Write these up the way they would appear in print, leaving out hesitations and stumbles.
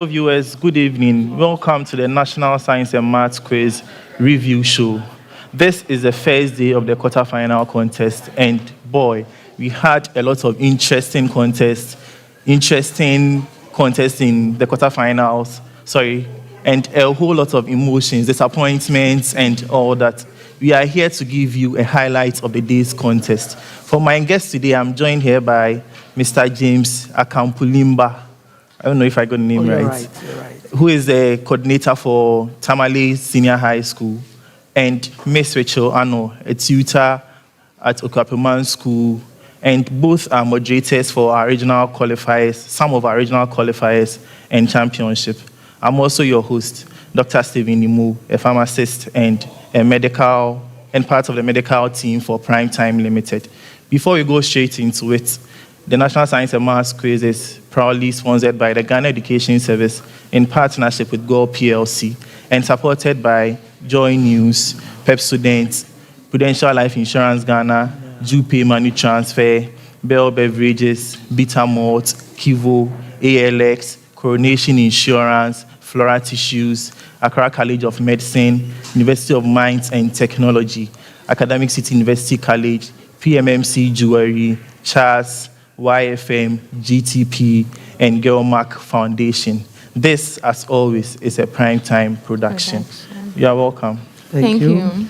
Viewers, good evening. Welcome to the National Science and Maths Quiz Review Show. This is the first day of the quarterfinal contest, and boy, we had a lot of interesting contests in the quarterfinals. And a whole lot of emotions, disappointments, and all that. We are here to give you a highlight of the day's contest. For my guest today, I'm joined here by Mr. James Akampulimba. I don't know if I got the name right. You're right. Who is the coordinator for Tamale Senior High School, and Miss Rachel Ano, a tutor at Okapeman School, and both are moderators for our regional qualifiers, some of our regional qualifiers and championship. I'm also your host, Dr. Stephen Nimu, a pharmacist and part of the medical team for Prime Time Limited. Before we go straight into it, the National Science and Maths Quiz is proudly sponsored by the Ghana Education Service in partnership with GO PLC and supported by Joy News, Pepsodent, Prudential Life Insurance Ghana, Jupe Money Transfer, Bell Beverages, Bitter Malt, Kivo, ALX, Coronation Insurance, Flora Tissues, Accra College of Medicine, University of Mines and Technology, Academic City University College, PMMC Jewelry, Charles, YFM, GTP, and Gelmark Foundation. This, as always, is a prime time production. You are welcome. Thank you.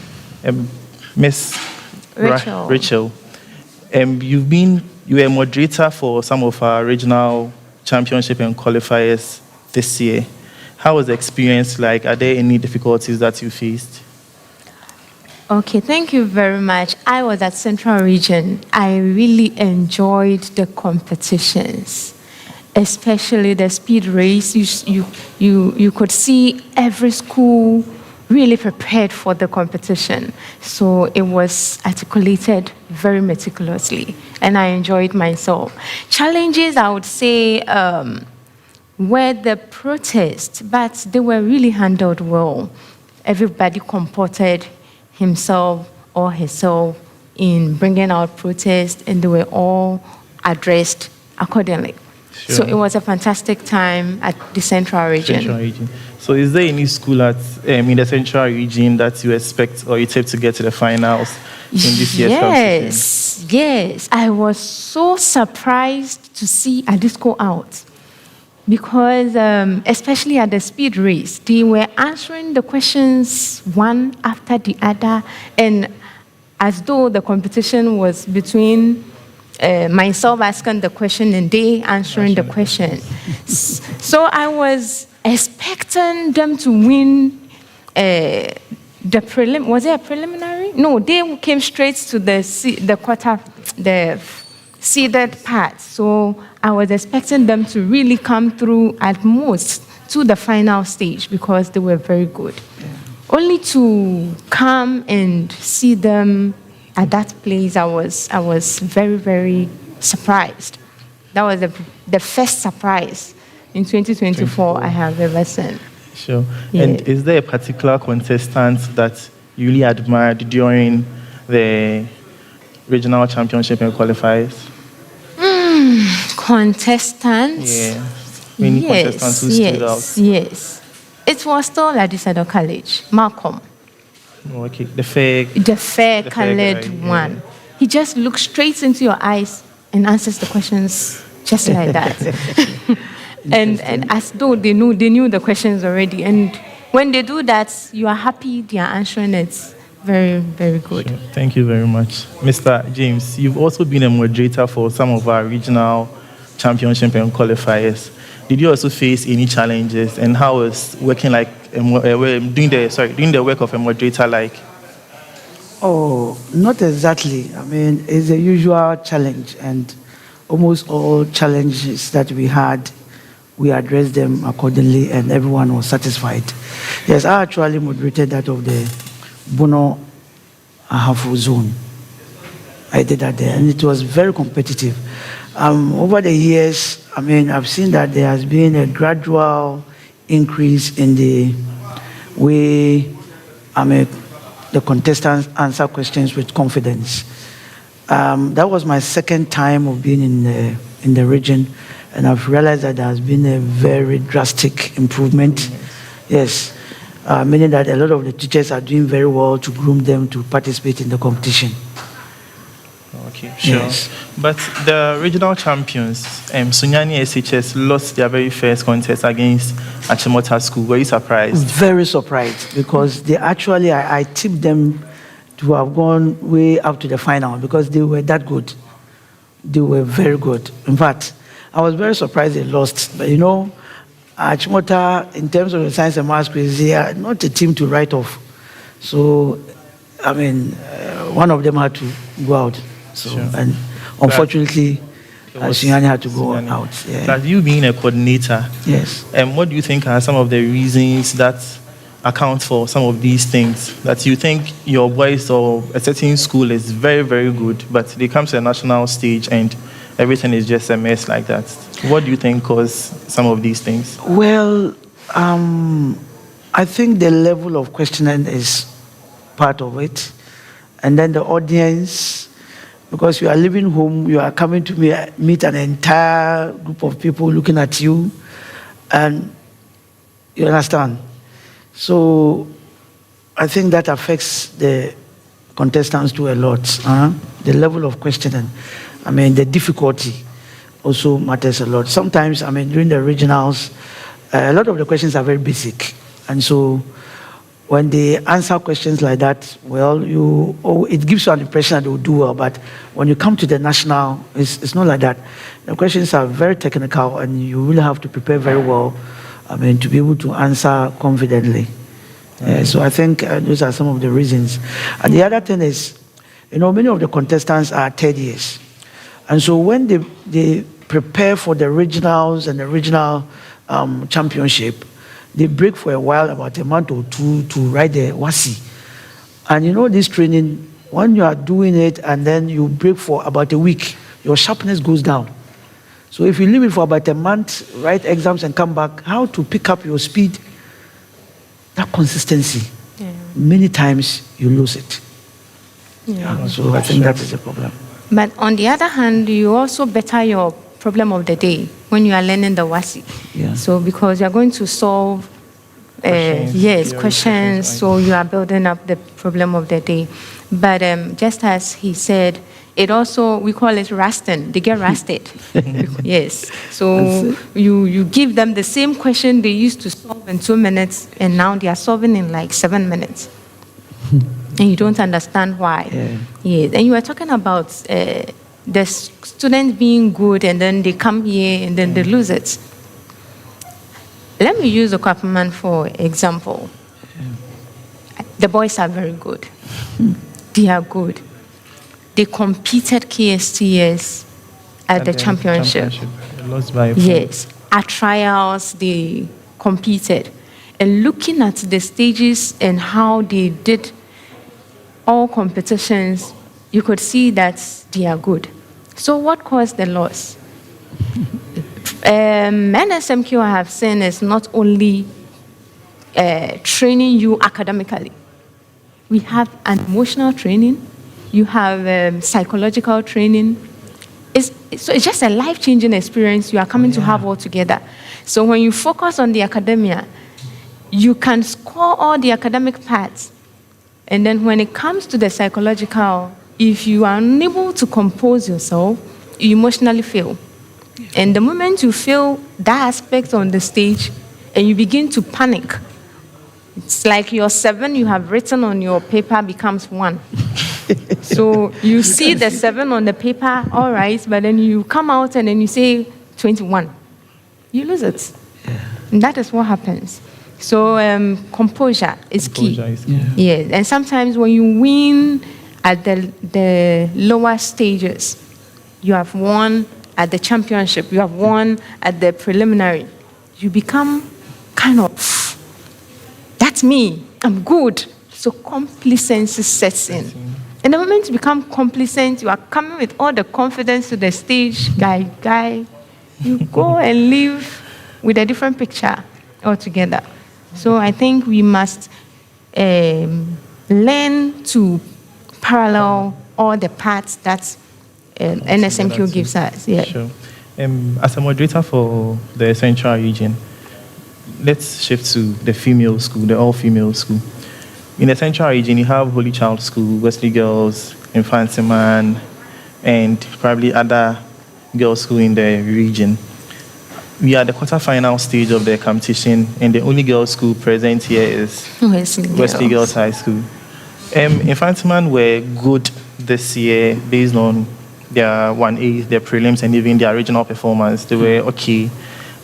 Miss Rachel. You were a moderator for some of our regional championship and qualifiers this year. How was the experience like? Are there any difficulties that you faced? Okay, thank you very much. I was at Central Region. I really enjoyed the competitions, especially the speed race. You could see every school really prepared for the competition. So it was articulated very meticulously, and I enjoyed myself. Challenges, I would say, were the protests, but they were really handled well. Everybody comported himself or herself in bringing out protests, and they were all addressed accordingly. Sure. So it was a fantastic time at the Central Region. So is there any school in the Central Region that you expect or you take to get to the finals in this year's competition? Yes. I was so surprised to see Adisco out. Because especially at the speed race, they were answering the questions one after the other, and as though the competition was between myself asking the question and they answering the question. So I was expecting them to win the prelim. Was it a preliminary? No, they came straight to the seeded part. So I was expecting them to really come through at most to the final stage because they were very good. Yeah. Only to come and see them at that place, I was very, very surprised. That was the first surprise in 2024 I have ever seen. Sure. Yeah. And is there a particular contestant that you really admired during the regional championship and qualifiers? Contestants? Yeah. Many contestants who stood out. Yes. It was still at the College, Malcolm. Oh, okay. The fair colored one. Yeah. He just looks straight into your eyes and answers the questions just like that. and as though they knew the questions already. And when they do that, you are happy they are answering it. Very, very good. Sure. Thank you very much. Mr. James, you've also been a moderator for some of our regional championship and qualifiers. Did you also face any challenges, and how was working like doing the work of a moderator like? Oh, not exactly. I mean, it's a usual challenge, and almost all challenges that we had, we addressed them accordingly, and everyone was satisfied. Yes, I actually moderated that of the Bono Ahafu zone. I did that there, and it was very competitive. Over the years, I mean, I've seen that there has been a gradual increase in the way, the contestants answer questions with confidence. That was my second time of being in the region, And I've realized that there has been a very drastic improvement. Yes. Meaning that a lot of the teachers are doing very well to groom them to participate in the competition. Okay, sure. Yes. But the regional champions, Sunani SHS, lost their very first contest against Achimota School. Were you surprised? Very surprised, because they actually, I tipped them to have gone way up to the final because they were that good. They were very good. In fact, I was very surprised they lost. But Achimota, in terms of the science and maths quiz, they are not a team to write off. So, one of them had to go out. So, sure. And unfortunately, Sunani had to go out. Yeah. But you being a coordinator, yes. What do you think are some of the reasons that account for some of these things? That you think your boys or a certain school is very, very good, but they come to the national stage and everything is just a mess like that. What do you think caused some of these things? Well, I think the level of questioning is part of it. And then the audience, because you are leaving home, you are coming to meet an entire group of people looking at you, and you understand. So I think that affects the contestants too a lot. The level of questioning, the difficulty also matters a lot. Sometimes, during the regionals, a lot of the questions are very basic. And so when they answer questions like that, well, it gives you an impression that they will do well. But when you come to the national, it's not like that. The questions are very technical, and you really have to prepare very well, to be able to answer confidently. So I think those are some of the reasons. And the other thing is, many of the contestants are third years. And so when they prepare for the regionals and the regional championship, they break for a while, about a month or two, to write the WASI. And this training, when you are doing it and then you break for about a week, your sharpness goes down. So if you leave it for about a month, write exams and come back, how to pick up your speed, that consistency, many times you lose it. So I think that is a problem. But on the other hand, you also better your problem of the day when you are learning the WASI. Yeah. So because you are going to solve questions, so you are building up the problem of the day. But just as he said, it also, we call it rusting. They get rusted. Yes. So you give them the same question they used to solve in 2 minutes, and now they are solving in like 7 minutes. And you don't understand why. Yes. And you were talking about the students being good, and then they come here and then they lose it. Let me use the Kwapaman for example. The boys are very good. They are good. They competed KSTS at the championship. They lost by 4. Yes. At trials, they competed. And looking at the stages and how they did all competitions, you could see that they are good. So what caused the loss? NSMQ, I have seen, is not only training you academically. We have an emotional training. You have psychological training. It's just a life-changing experience you are coming to have all together. So when you focus on the academia, you can score all the academic parts. And then when it comes to the psychological, if you are unable to compose yourself, you emotionally fail. And the moment you feel that aspect on the stage and you begin to panic, it's like your 7 you have written on your paper becomes 1. So you see the 7 on the paper, all right, but then you come out and then you say 21. You lose it. And that is what happens. So composure is key. Yes. And sometimes when you win at the lower stages, you have won at the championship, you have won at the preliminary, you become kind of, that's me, I'm good. So complacency sets in. And the moment you become complacent, you are coming with all the confidence to the stage, guy, you go and live with a different picture altogether. So I think we must learn to parallel all the parts that NSMQ gives us. Yeah. Sure. As a moderator for the Central Region, let's shift to the female school, the all-female school. In the Central Region, you have Holy Child School, Wesley Girls, Infantiman, and probably other girls' school in the region. We are at the quarterfinal stage of the competition, and the only girls' school present here is Wesley Girls High School. Infantiman were good this year based on their 1A, their prelims, and even their regional performance. They were okay,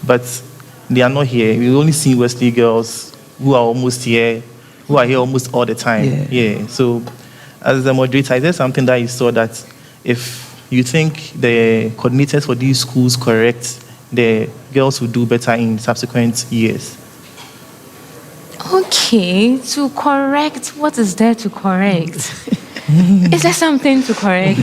but they are not here. We only see Wesley Girls who are almost here, who are here almost all the time. Yeah. So, as a moderator, is there something that you saw that if you think the coordinators for these schools correct, the girls will do better in subsequent years? Okay, to correct, what is there to correct? Is there something to correct?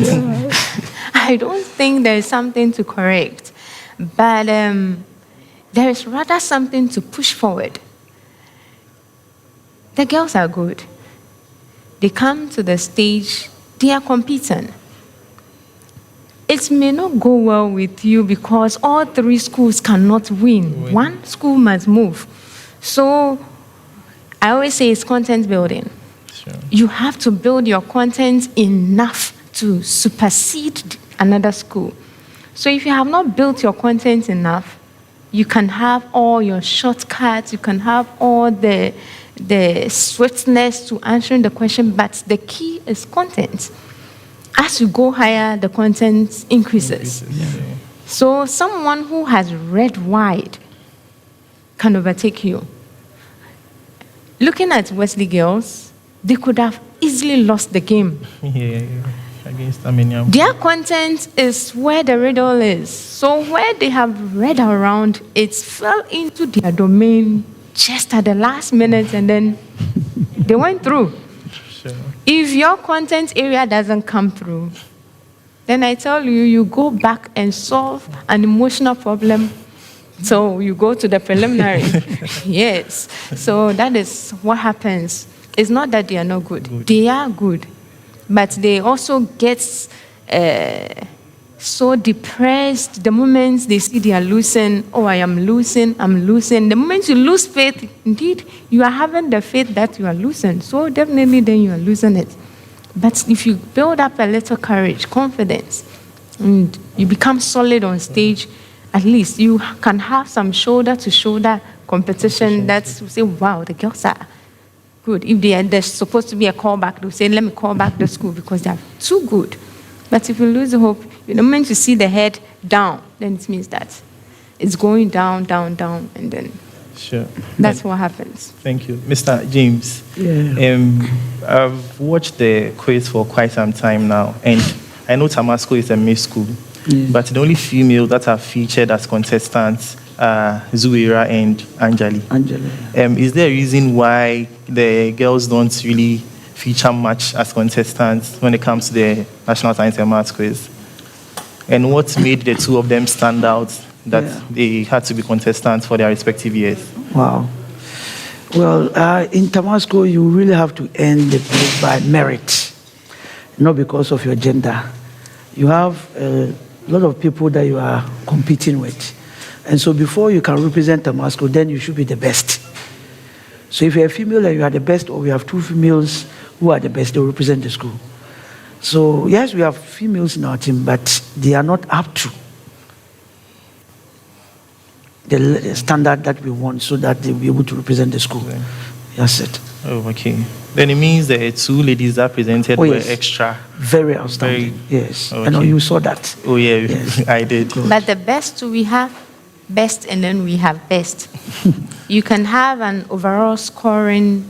I don't think there is something to correct, but there is rather something to push forward. The girls are good. They come to the stage, they are competent. It may not go well with you because all three schools cannot win. One school must move. So I always say it's content building. Sure. You have to build your content enough to supersede another school. So if you have not built your content enough, you can have all your shortcuts, you can have all the swiftness to answering the question, but the key is content. As you go higher, the content increases. Yeah. So someone who has read wide can overtake you. Looking at Wesley Girls, they could have easily lost the game. Yeah. Against Armenia. Their content is where the riddle is. So where they have read around, it fell into their domain just at the last minute, and then they went through. Sure. If your content area doesn't come through, then I tell you, you go back and solve an emotional problem. So you go to the preliminary. Yes. So that is what happens. It's not that they are not good. They are good. But they also get so depressed the moment they see they are losing. Oh, I'm losing. The moment you lose faith, indeed, you are having the faith that you are losing. So definitely then you are losing it. But if you build up a little courage, confidence, and you become solid on stage, at least you can have some shoulder-to-shoulder competition that will say, wow, the girls are good. If there's supposed to be a callback, they'll say, let me call back the school because they are too good. But if you lose hope, the moment you see the head down, then it means that it's going down, and then Sure. that's what happens. Thank you. Mr. James, Yeah. I've watched the quiz for quite some time now, and I know Tamasco is a mixed school, but the only female that are featured as contestants are Zuira and Anjali. Is there a reason why the girls don't really feature much as contestants when it comes to the National Science and Maths quiz? And what made the two of them stand out that they had to be contestants for their respective years? Wow. Well, in Tamasco, you really have to earn the place by merit, not because of your gender. You have a lot of people that you are competing with. And so before you can represent Tamasco, then you should be the best. So if you're a female and you are the best, or we have two females who are the best, they will represent the school. So yes, we have females in our team, but they are not up to the standard that we want so that they'll be able to represent the school. Okay. That's it. Oh, okay. Then it means the two ladies that presented were yes. extra. Very outstanding. Yes. Okay. I know you saw that. Oh, yeah, Yes. I did. But the best we have best, and then we have best. You can have an overall scoring,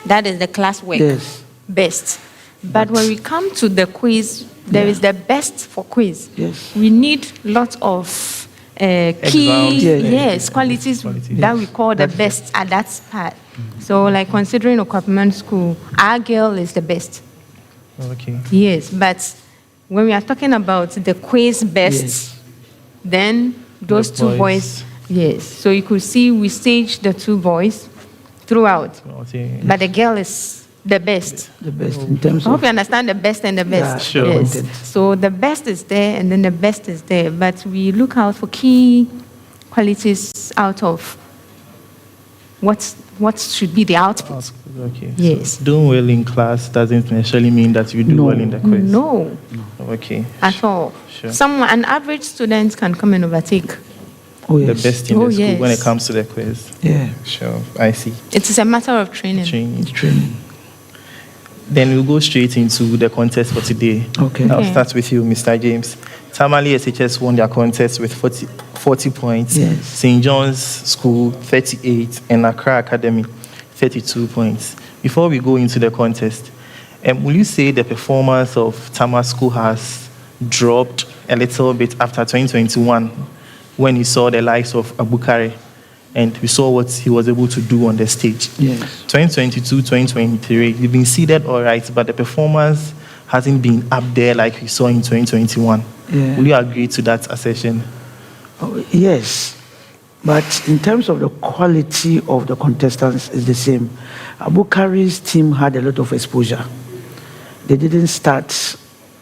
that is the classwork, Yes. best. But when we come to the quiz, there is the best for quiz. Yes. We need lots of key, Exams. qualities Qualities. that we call the best at that part. So, like considering Okwapiman School, our girl is the best. Okay. Yes, but when we are talking about the quiz best, Yes. then those The two boys, yes. So you could see we staged the two boys throughout, Okay. but the girl is The best. The best in terms I hope of. you understand the best and the best. Yeah, sure. Yes. Content. So the best is there, and then the best is there. But we look out for key qualities out of what should be the output. Okay. Yes. So doing well in class doesn't necessarily mean that you do No. well in the quiz. No, Okay. at all. Sure. An average student can come and overtake. Oh, The yes. best in Oh, the school when it yes. comes to the quiz. Yeah. Sure. I see. It is a matter of training. Training. Training. Then we'll go straight into the contest for today. Okay. I'll Okay. start with you, Mr. James. Tamale SHS won their contest with 40 points. Yes. St. John's School, 38, and Accra Academy, 32 points. Before we go into the contest, will you say the performance of Tama School has dropped a little bit after 2021 when you saw the likes of Abukare and we saw what he was able to do on the stage? Yes. 2022, 2023, you've been seeded all right, but the performance hasn't been up there like we saw in 2021. Yeah. Will you agree to that assertion? Oh, yes. But in terms of the quality of the contestants, is the same. Abukari's team had a lot of exposure. They didn't start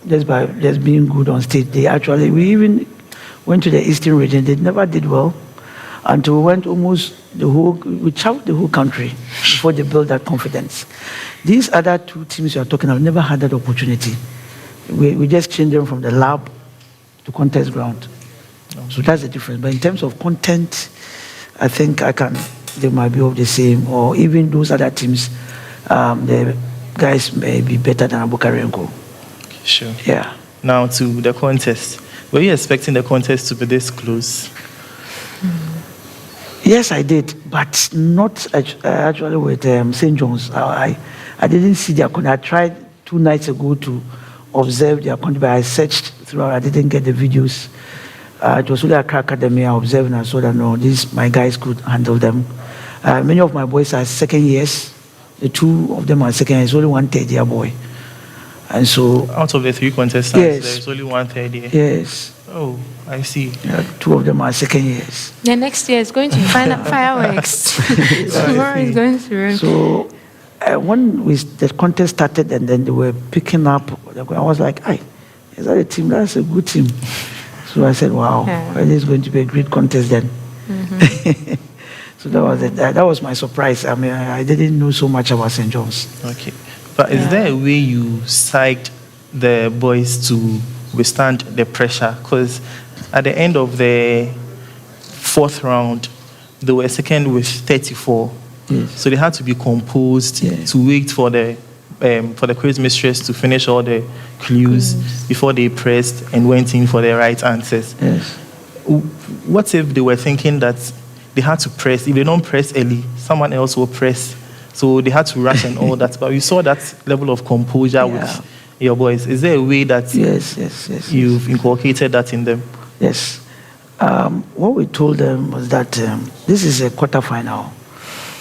just by just being good on stage. We even went to the Eastern region. They never did well until we went we traveled the whole country before they built that confidence. These other two teams you are talking about never had that opportunity. We just changed them from the lab to contest ground. So that's the difference. But in terms of content, I think they might be of the same, or even those other teams, the guys may be better than Abukari and Co. Sure. Yeah. Now to the contest. Were you expecting the contest to be this close? Yes, I did, but not actually with St. John's. I didn't see their content. I tried 2 nights ago to observe their content, but I searched throughout. I didn't get the videos. It was really Accra Academy. I observed and I saw that no, my guys could handle them. Many of my boys are second years. The 2 of them are second years. Only 1 third year boy. And so. Out of the 3 contestants, Yes. there's only 1 third year. Yes. Oh, I see. 2 of them are second years. The next year is going to be fireworks. Tomorrow is going to rain. So when the contest started and then they were picking up, I was like, "Hey, is that a team? That's a good team." So I said, "Wow, Yeah. well, this is going to be a great contest then." So that was it. That was my surprise. I mean, I didn't know so much about St. John's. Okay. But is there a way you psyched the boys to withstand the pressure? Because at the end of the 4th round, they were second with 34. Yes. So they had to be composed Yes. to wait for the quiz mistress to finish all the clues before they pressed and went in for the right answers. Yes. What if they were thinking that they had to press? If they don't press early, someone else will press. So they had to rush and all that. But we saw that level of composure with your boys. Is there a way that Yes. you've inculcated that in them? Yes. What we told them was that this is a quarterfinal,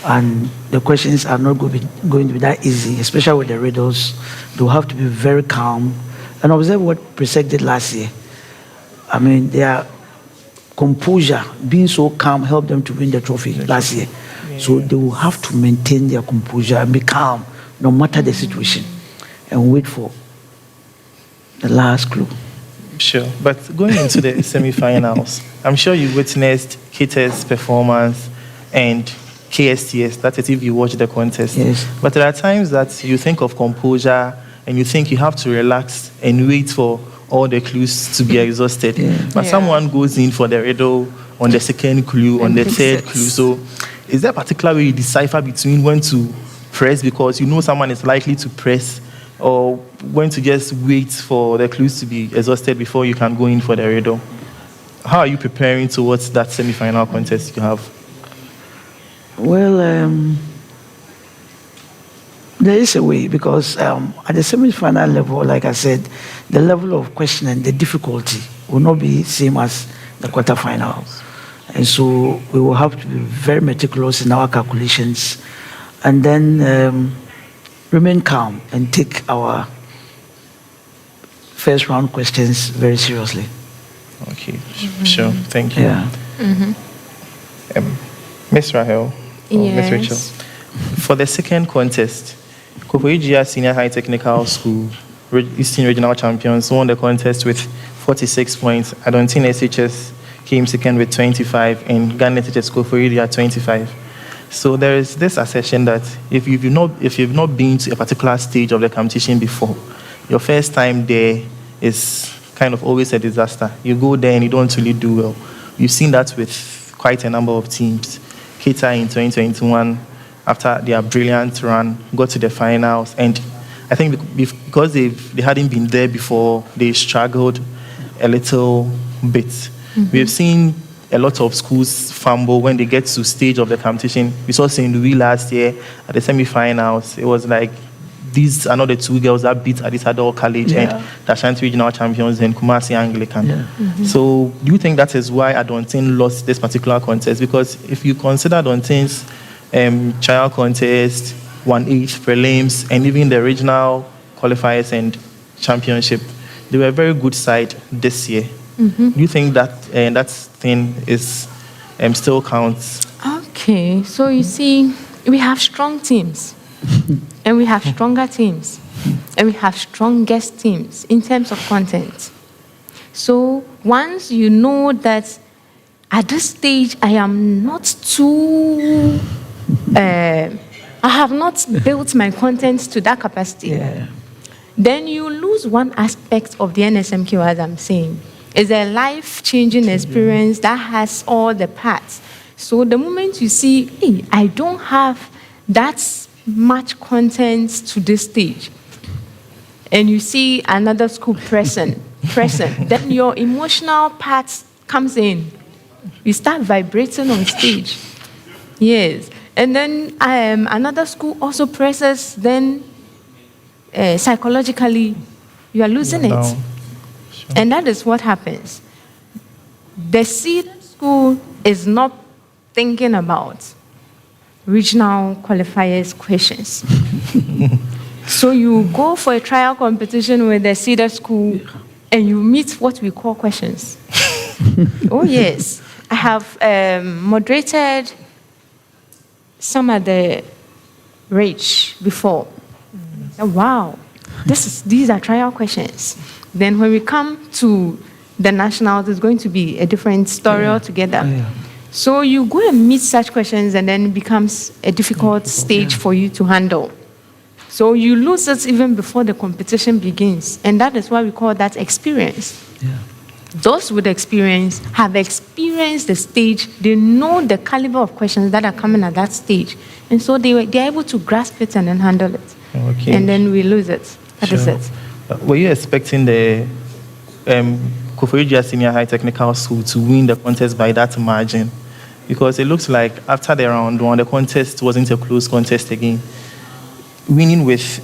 and the questions are not going to be that easy, especially with the riddles. They'll have to be very calm and observe what Presec did last year. I mean, their composure, being so calm, helped them to win the trophy last year. So they will have to maintain their composure and be calm no matter the situation and wait for the last clue. Sure. But going into the semi-finals, I'm sure you witnessed Kita's performance and KSTS. That is if you watch the contest. Yes. But there are times that you think of composure and you think you have to relax and wait for all the clues to be exhausted. But someone goes in for the riddle on the second clue, on the third clue. So is there a particular way you decipher between when to press because you know someone is likely to press, or when to just wait for the clues to be exhausted before you can go in for the riddle? How are you preparing towards that semi-final contest you have? Well, there is a way because at the semi-final level, like I said, the level of questioning, the difficulty will not be same as the quarterfinals. And so we will have to be very meticulous in our calculations and then remain calm and take our first round questions very seriously. Okay, sure. Thank you. Yeah. Miss Rahel, or Miss Yes. Rachel, for the second contest, Koforidua Senior High Technical School, Eastern Regional Champions, won the contest with 46 points. Sunani SHS came second with 25, and Ghana SHS Koforidua 25. So there is this assertion that if you've not been to a particular stage of the competition before, your first time there is kind of always a disaster. You go there and you don't really do well. You've seen that with quite a number of teams. Kita in 2021, after their brilliant run, got to the finals, and I think because they hadn't been there before, they struggled a little bit. Mm-hmm. We've seen a lot of schools fumble when they get to stage of the competition. We saw St. Louis last year at the semi-finals. It was like, these are not the two girls that beat Addis Adult College and the Ashanti Regional Champions and Kumasi Anglican. Yeah. Mm-hmm. So do you think that is why Adontin lost this particular contest? Because if you consider Adontin's trial contest, 1/8 prelims, and even the regional qualifiers and championship, they were a very good side this year. Mm-hmm. Do you think that that thing is still counts? Okay, so you see, we have strong teams. And we have stronger teams. And we have strongest teams in terms of content. So once you know that at this stage I am not too... I have not built my content to that capacity. Then you lose one aspect of the NSMQ, as I'm saying. It's a life-changing experience that has all the parts. So the moment you see, hey, I don't have that much content to this stage, and you see another school present, then your emotional part comes in. You start vibrating on stage. Yes. And then another school also presses, then psychologically, you are losing it. Sure. And that is what happens. The seed school is not thinking about regional qualifiers questions. So you go for a trial competition with the cedar school and you meet what we call questions. Oh yes, I have moderated some at the Rage before. Oh, wow, these are trial questions. Then when we come to the nationals, it's going to be a different story altogether. So you go and meet such questions, and then it becomes a difficult stage for you to handle. So you lose it even before the competition begins, and that is why we call that experience. Those with experience have experienced the stage. They know the caliber of questions that are coming at that stage, and so they're able to grasp it and then handle it. Okay. And then we lose it. That is it. Were you expecting the Koforidua Senior High Technical School to win the contest by that margin? Because it looks like after the round one, the contest wasn't a close contest again. Winning with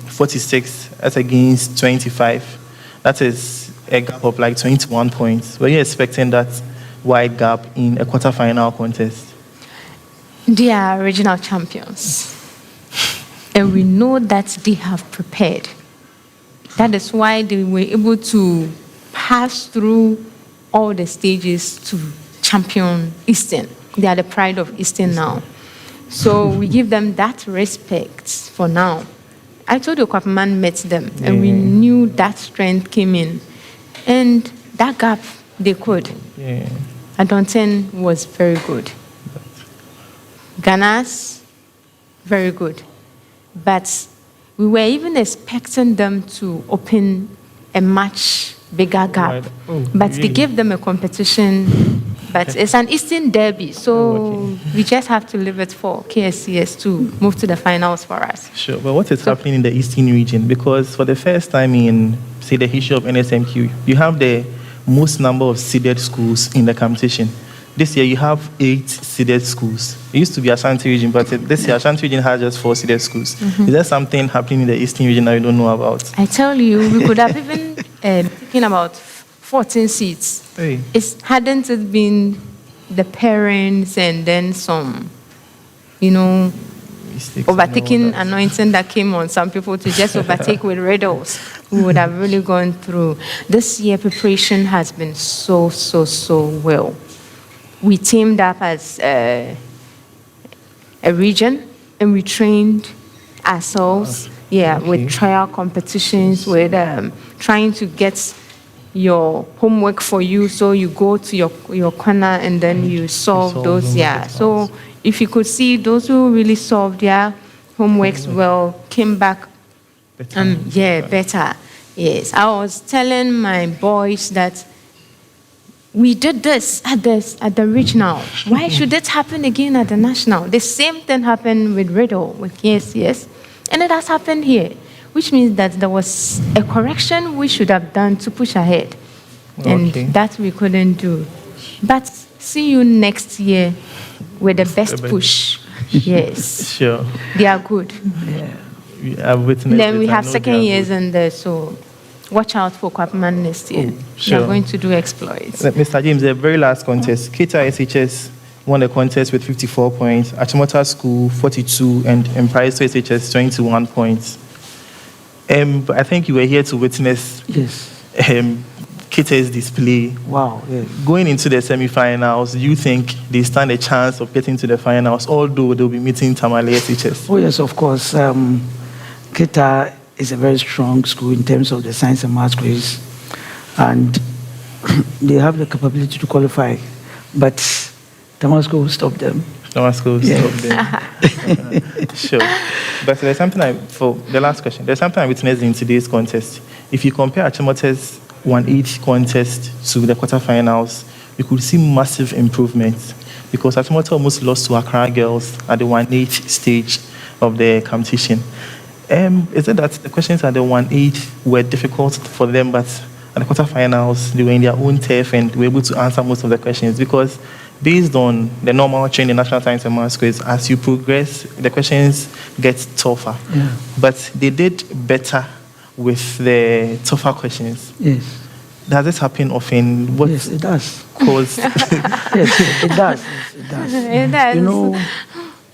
46 as against 25, that is a gap of like 21 points. Were you expecting that wide gap in a quarterfinal contest? They are regional champions. And we know that they have prepared. That is why they were able to pass through all the stages to champion Eastern. They are the pride of Eastern now. So we give them that respect for now. I told you Kwapaman met them, and we knew that strength came in. And that gap, they could. Adontin was very good. Ghana's, very good. But we were even expecting them to open a much bigger gap. But they gave them a competition. But it's an Eastern derby, so we just have to leave it for KSCS to move to the finals for us. Sure, but what is happening in the Eastern region? Because for the first time in, say, the history of NSMQ, you have the most number of seeded schools in the competition. This year, you have 8 seeded schools. It used to be Ashanti region, but this year, Ashanti region has just 4 seeded schools. Mm-hmm. Is there something happening in the Eastern region that you don't know about? I tell you, we could have even taken about 14 seats. Hey. Hadn't it been the parents and then some, overtaking anointing that came on some people to just overtake with riddles, we would have really gone through. This year, preparation has been so well. We teamed up as a region, and we trained ourselves. Yeah, Okay. with trial competitions, with trying to get your homework for you. So you go to your corner and then you solve solve those. them with Yeah. the So tasks. if you could see those who really solved their homeworks well came back Better. better. Yes. I was telling my boys that we did this at the regional. Why should it happen again at the national? The same thing happened with Riddle, with KSCS, and it has happened here, which means that there was a correction we should have done to push ahead, and Okay. that we couldn't do. But see you next year with the best best. push. Yes, Sure. they are good. I've witnessed Then it. we I have know they second are years good. in there, so watch out for Kwapman next year. They sure. are going to do exploits. Mr. James, the very last contest, Kita SHS won the contest with 54 points, Achimota School 42, and Empire SHS 21 points. But I think you were here to witness Yes. Kita's display. Wow. Yes. Going into the semi-finals, do you think they stand a chance of getting to the finals, although they'll be meeting Tamale SHS? Oh, yes, of course. Kita is a very strong school in terms of the science and maths quiz, and they have the capability to qualify, but Damascus will stop them. Damascus, Yeah. stop them. Sure. But there's something for the last question, there's something I witnessed in today's contest. If you compare Achimote's 1-8 contest to the quarterfinals, you could see massive improvements because Achimota almost lost to Accra girls at the 1-8 stage of the competition. Is it that the questions at the 1-8 were difficult for them, but at the quarterfinals, they were in their own turf and were able to answer most of the questions? Because based on the normal training in National Science and Maths quiz, as you progress, the questions get tougher. Yeah. But they did better with the tougher questions. Yes. Does this happen often? What Yes, it does. caused? Yes, it does. It does. It does. You know,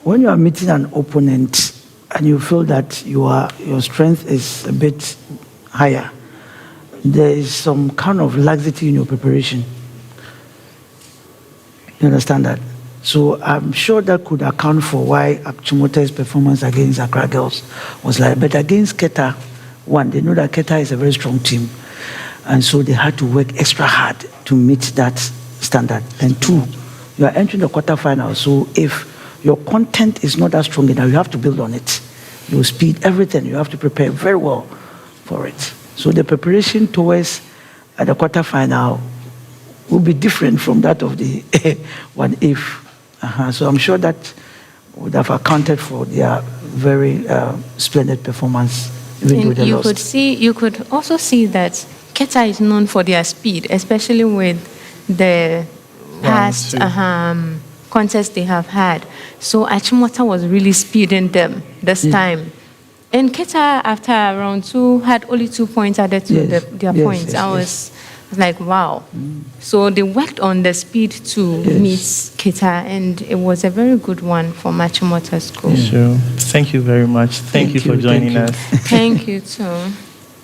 when you are meeting an opponent and you feel that your strength is a bit higher, there is some kind of laxity in your preparation. You understand that? So I'm sure that could account for why Achimote's performance against Accra girls was like, but against Keta, one, they know that Keta is a very strong team. And so they had to work extra hard to meet that standard. And two, you are entering the quarterfinals. So if your content is not that strong enough, you have to build on it. Your speed, everything, you have to prepare very well for it. So the preparation towards the quarterfinal will be different from that of the 1-8. So I'm sure that would have accounted for their very splendid performance, even though And they you lost. you could also see that Keta is known for their speed, especially with the past two. contests they have had. So Achimota was really speeding them this time. And Keta, after round 2, had only 2 points added to Yes. their Yes, points. yes, I was like, wow. So they worked on the speed to meet Keta, and it was a very good one for Achimota School. Sure. Thank you very much. Thank you for joining thank us. Thank you, too.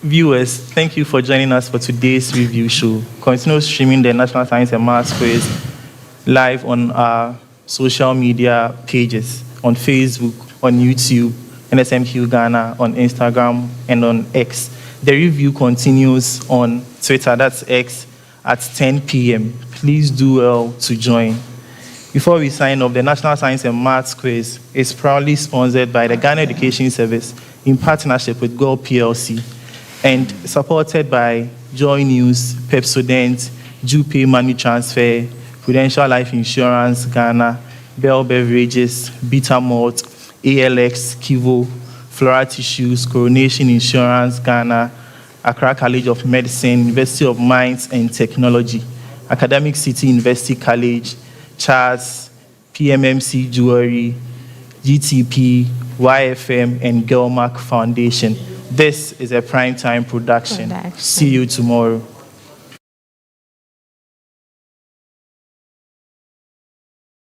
Viewers, thank you for joining us for today's review show. Continue streaming the National Science and Maths quiz live on our social media pages, on Facebook, on YouTube, NSMQ Ghana, on Instagram, and on X. The review continues on Twitter, that's X, at 10 p.m. Please do well to join. Before we sign off, the National Science and Maths quiz is proudly sponsored by the Ghana Education Service in partnership with Go PLC and supported by Joy News, Pepsodent, Jupe Money Transfer, Prudential Life Insurance Ghana, Bell Beverages, Beta Malt, ALX, Kivo, Flora Tissues, Coronation Insurance Ghana, Accra College of Medicine, University of Mines and Technology, Academic City University College, Charles, PMMC Jewelry, GTP, YFM, and Gelmark Foundation. This is a primetime production. See you tomorrow.